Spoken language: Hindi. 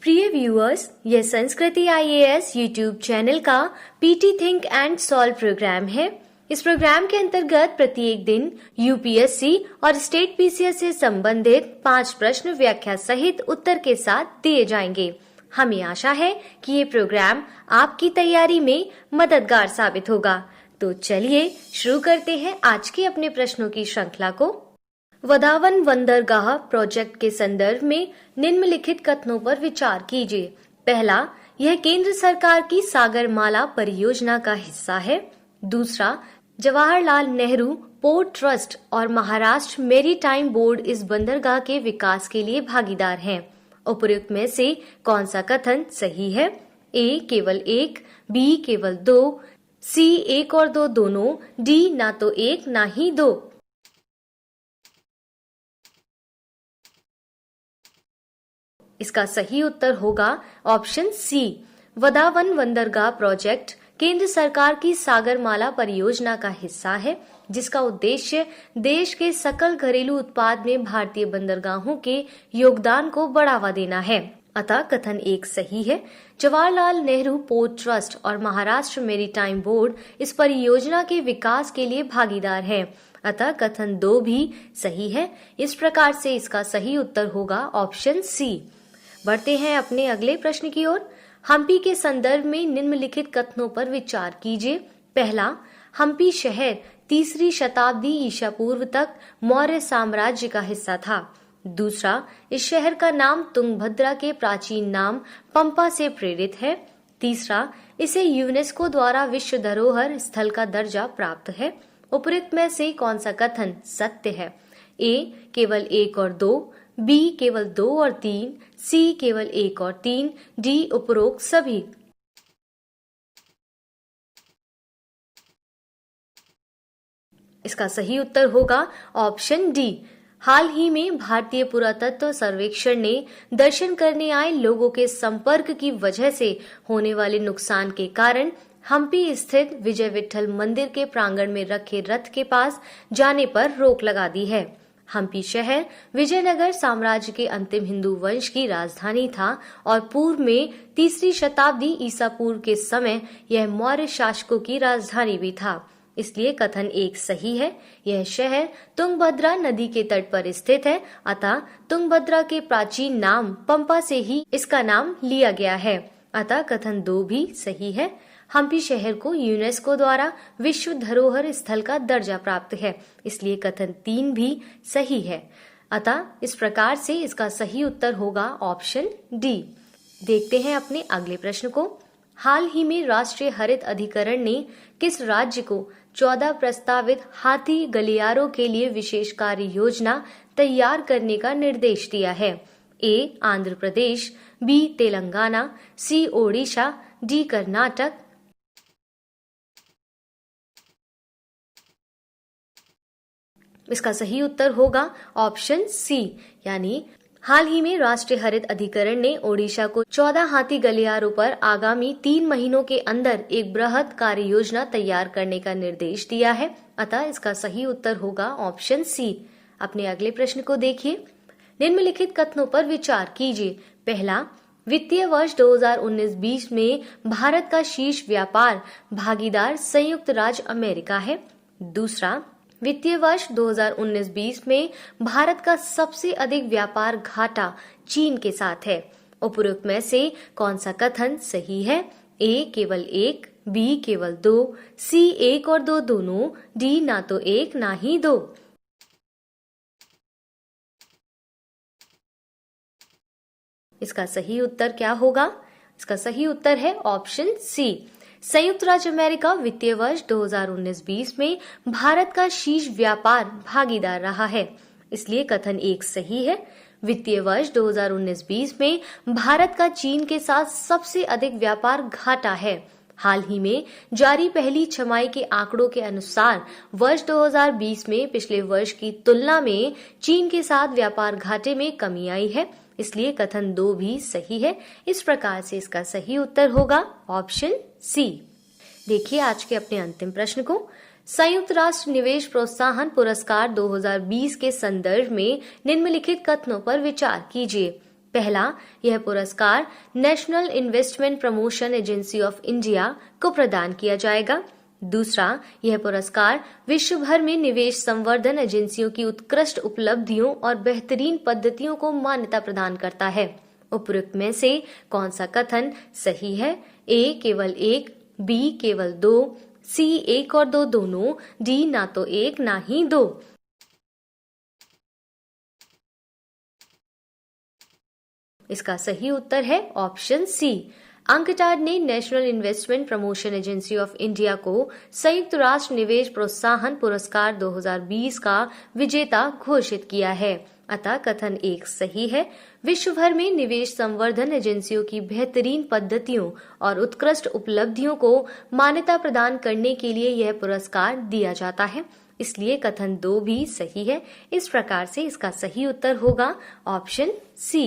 प्रिय व्यूअर्स, यह संस्कृति आईएएस यूट्यूब चैनल का PT think and solve programme है। इस प्रोग्राम के अंतर्गत प्रत्येक दिन यूपीएससी और स्टेट पीसीएस से संबंधित 5 प्रश्न व्याख्या सहित उत्तर के साथ दिए जाएंगे। हमें आशा है कि ये प्रोग्राम आपकी तैयारी में मददगार साबित होगा। तो चलिए शुरू करते हैं आज के अपने प्रश्नों की श्रृंखला को। वधावन बंदरगाह प्रोजेक्ट के संदर्भ में निम्नलिखित कथनों पर विचार कीजिए। पहला, यह केंद्र सरकार की सागरमाला परियोजना का हिस्सा है। दूसरा, जवाहरलाल नेहरू पोर्ट ट्रस्ट और महाराष्ट्र मैरीटाइम बोर्ड इस बंदरगाह के विकास के लिए भागीदार हैं। उपरोक्त में से कौन सा कथन सही है? ए केवल 1, बी केवल 2, सी 1 और 2 दोनों, डी ना तो 1 ना ही 2। इसका सही उत्तर होगा ऑप्शन सी। वधावन बंदरगाह प्रोजेक्ट केंद्र सरकार की सागरमाला परियोजना का हिस्सा है, जिसका उद्देश्य देश के सकल घरेलू उत्पाद में भारतीय बंदरगाहों के योगदान को बढ़ावा देना है। अतः कथन 1 सही है। जवाहरलाल नेहरू पोर्ट ट्रस्ट और महाराष्ट्र मैरीटाइम बोर्ड इस परियोजना के विकास के लिए भागीदार हैं। अतः कथन 2 भी सही है। इस प्रकार से इसका सही उत्तर होगा ऑप्शन सी। बढ़ते हैं अपने अगले प्रश्न की ओर। हम्पी के संदर्भ में निम्नलिखित कथनों पर विचार कीजिए। पहला, हम्पी शहर 3री शताब्दी ईसा पूर्व तक मौर्य साम्राज्य का हिस्सा था। दूसरा, इस शहर का नाम तुंगभद्रा के प्राचीन नाम पंपा से प्रेरित है। तीसरा, इसे यूनेस्को द्वारा विश्व धरोहर स्थल का दर्जा प्राप्त है। उपरोक्त में से कौन सा कथन सत्य है? ए केवल 1 और 2, बी केवल 2 और 3, सी केवल 1 और 3, डी उपरोक्त सभी। इसका सही उत्तर होगा ऑप्शन डी। हाल ही में भारतीय पुरातत्व सर्वेक्षण ने दर्शन करने आए लोगों के संपर्क की वजह से होने वाले नुकसान के कारण हम्पी स्थित विजय विठल मंदिर के प्रांगण में रखे रथ के पास जाने पर रोक लगा दी है। हम्पी शहर विजयनगर साम्राज्य के अंतिम हिंदू वंश की राजधानी था और पूर्व में 3री शताब्दी ईसा पूर्व के समय यह मौर्य शासकों की राजधानी भी था। इसलिए कथन 1 सही है। यह शहर तुंगभद्रा नदी के तट पर स्थित है। अतः तुंगभद्रा के प्राचीन नाम पंपा से ही इसका नाम लिया गया है। अतः कथन 2 भी सही है। हम्पी शहर को यूनेस्को द्वारा विश्व धरोहर स्थल का दर्जा प्राप्त है। इसलिए कथन 3 भी सही है। अतः इस प्रकार से इसका सही उत्तर होगा ऑप्शन डी। देखते हैं अपने अगले प्रश्न को। हाल ही में राष्ट्रीय हरित अधिकरण ने किस राज्य को 14 प्रस्तावित हाथी गलियारों के लिए विशेष कार्य योजना तैयार करने का निर्देश दिया है? ए आंध्र प्रदेश, बी तेलंगाना, सी ओडिशा, डी कर्नाटक। इसका सही उत्तर होगा ऑप्शन सी, यानी हाल ही में राष्ट्रीय हरित अधिकरण ने ओडिशा को 14 हाथी गलियारों पर आगामी 3 महीनों के अंदर एक बृहद कार्य योजना तैयार करने का निर्देश दिया है। अतः इसका सही उत्तर होगा ऑप्शन सी। अपने अगले प्रश्न को देखिए। निम्नलिखित कथनों पर विचार कीजिए। पहला, वित्तीय वर्ष 2019-20 में भारत का शीर्ष व्यापार भागीदार संयुक्त राज्य अमेरिका है। दूसरा, वित्तीय वर्ष 2019-20 में भारत का सबसे अधिक व्यापार घाटा चीन के साथ है। उपरोक्त में से कौन सा कथन सही है? ए केवल 1, बी केवल 2, सी 1 और 2 दोनों, डी ना तो 1 ना ही 2। इसका सही उत्तर क्या होगा? इसका सही उत्तर है ऑप्शन सी। संयुक्त राज्य अमेरिका वित्तीय वर्ष 2019-20 में भारत का शीर्ष व्यापार भागीदार रहा है। इसलिए कथन 1 सही है। वित्तीय वर्ष 2019-20 में भारत का चीन के साथ सबसे अधिक व्यापार घाटा है। हाल ही में जारी पहली छमाही के आंकड़ों के अनुसार वर्ष 2020 में पिछले वर्ष की तुलना में चीन के साथ व्यापार घाटे में कमी आई है। इसलिए कथन 2 भी सही है। इस प्रकार से इसका सही उत्तर होगा ऑप्शन सी। देखिए आज के अपने अंतिम प्रश्न को। संयुक्त राष्ट्र निवेश प्रोत्साहन पुरस्कार 2020 के संदर्भ में निम्नलिखित कथनों पर विचार कीजिए। पहला, यह पुरस्कार national investment promotion agency of India को प्रदान किया जाएगा। दूसरा, यह पुरस्कार विश्व भर में निवेश संवर्धन एजेंसियों की उत्कृष्ट उपलब्धियों और बेहतरीन पद्धतियों को मान्यता प्रदान करता है। उपयुक्त में से कौन सा कथन सही है? ए केवल एक, बी केवल दो, सी एक और दो दोनों, डी ना तो एक ना ही दो। इसका सही उत्तर है ऑप्शन सी। अंकटाड ने national investment promotion agency of India को संयुक्त राष्ट्र निवेश प्रोत्साहन पुरस्कार 2020 का विजेता घोषित किया है। अतः कथन एक सही है। विश्व भर में निवेश संवर्धन एजेंसियों की बेहतरीन पद्धतियों और उत्कृष्ट उपलब्धियों को मान्यता प्रदान करने के लिए यह पुरस्कार दिया जाता है, इसलिए कथन 2 भी सही है। इस प्रकार से इसका सही उत्तर होगा ऑप्शन सी।